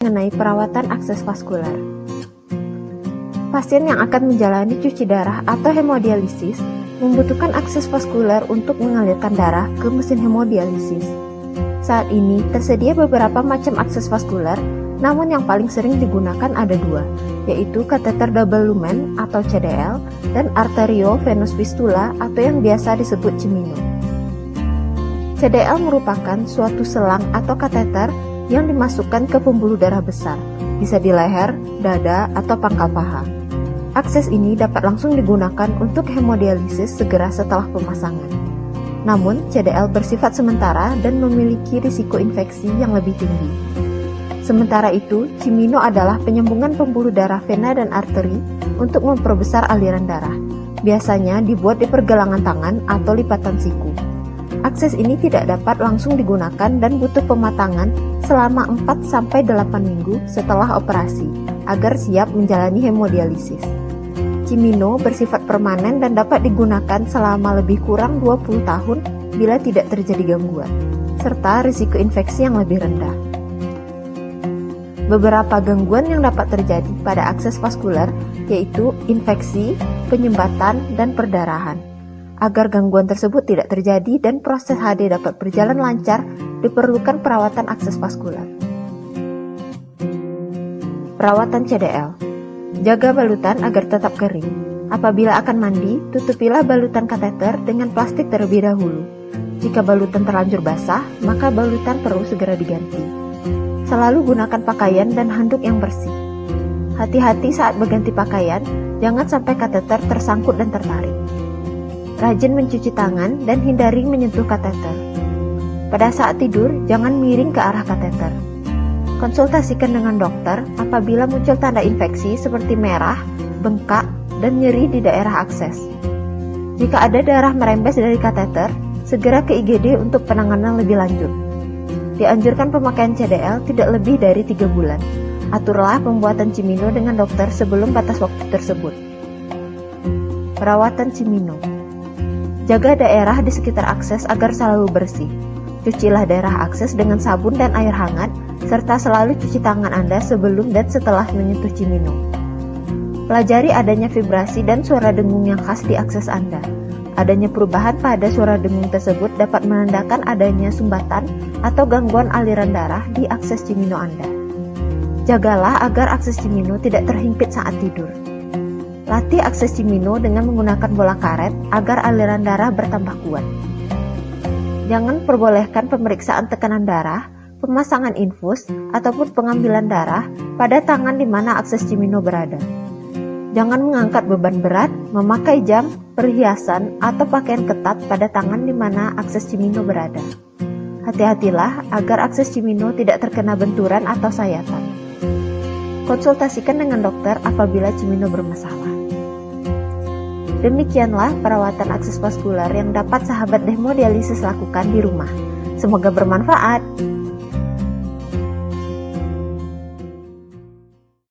Mengenai perawatan akses vaskular. Pasien yang akan menjalani cuci darah atau hemodialisis membutuhkan akses vaskular untuk mengalirkan darah ke mesin hemodialisis. Saat ini tersedia beberapa macam akses vaskular, namun yang paling sering digunakan ada dua, yaitu kateter double lumen atau CDL dan arteriovenous fistula atau yang biasa disebut Cimino. CDL merupakan suatu selang atau kateter yang dimasukkan ke pembuluh darah besar, bisa di leher, dada, atau pangkal paha. Akses ini dapat langsung digunakan untuk hemodialisis segera setelah pemasangan. Namun, CDL bersifat sementara dan memiliki risiko infeksi yang lebih tinggi. Sementara itu, Cimino adalah penyambungan pembuluh darah vena dan arteri untuk memperbesar aliran darah. Biasanya dibuat di pergelangan tangan atau lipatan siku. Akses ini tidak dapat langsung digunakan dan butuh pematangan selama 4-8 minggu setelah operasi agar siap menjalani hemodialisis. Cimino bersifat permanen dan dapat digunakan selama lebih kurang 20 tahun bila tidak terjadi gangguan, serta risiko infeksi yang lebih rendah. Beberapa gangguan yang dapat terjadi pada akses vaskular yaitu infeksi, penyumbatan, dan perdarahan. Agar gangguan tersebut tidak terjadi dan proses HD dapat berjalan lancar, diperlukan perawatan akses vaskular. Perawatan CDL. Jaga balutan agar tetap kering. Apabila akan mandi, tutupilah balutan kateter dengan plastik terlebih dahulu. Jika balutan terlanjur basah, maka balutan perlu segera diganti. Selalu gunakan pakaian dan handuk yang bersih. Hati-hati saat berganti pakaian, jangan sampai kateter tersangkut dan tertarik. Rajin mencuci tangan dan hindari menyentuh kateter. Pada saat tidur, jangan miring ke arah kateter. Konsultasikan dengan dokter apabila muncul tanda infeksi seperti merah, bengkak, dan nyeri di daerah akses. Jika ada darah merembes dari kateter, segera ke IGD untuk penanganan lebih lanjut. Dianjurkan pemakaian CDL tidak lebih dari 3 bulan. Aturlah pembuatan Cimino dengan dokter sebelum batas waktu tersebut. Perawatan Cimino. Jaga daerah di sekitar akses agar selalu bersih. Cucilah daerah akses dengan sabun dan air hangat, serta selalu cuci tangan Anda sebelum dan setelah menyentuh Cimino. Pelajari adanya vibrasi dan suara dengung yang khas di akses Anda. Adanya perubahan pada suara dengung tersebut dapat menandakan adanya sumbatan atau gangguan aliran darah di akses Cimino Anda. Jagalah agar akses Cimino tidak terhimpit saat tidur. Latih akses Cimino dengan menggunakan bola karet agar aliran darah bertambah kuat. Jangan perbolehkan pemeriksaan tekanan darah, pemasangan infus, ataupun pengambilan darah pada tangan di mana akses Cimino berada. Jangan mengangkat beban berat, memakai jam, perhiasan, atau pakaian ketat pada tangan di mana akses Cimino berada. Hati-hatilah agar akses Cimino tidak terkena benturan atau sayatan. Konsultasikan dengan dokter apabila Cimino bermasalah. Demikianlah perawatan akses vaskular yang dapat sahabat hemodialisis lakukan di rumah. Semoga bermanfaat.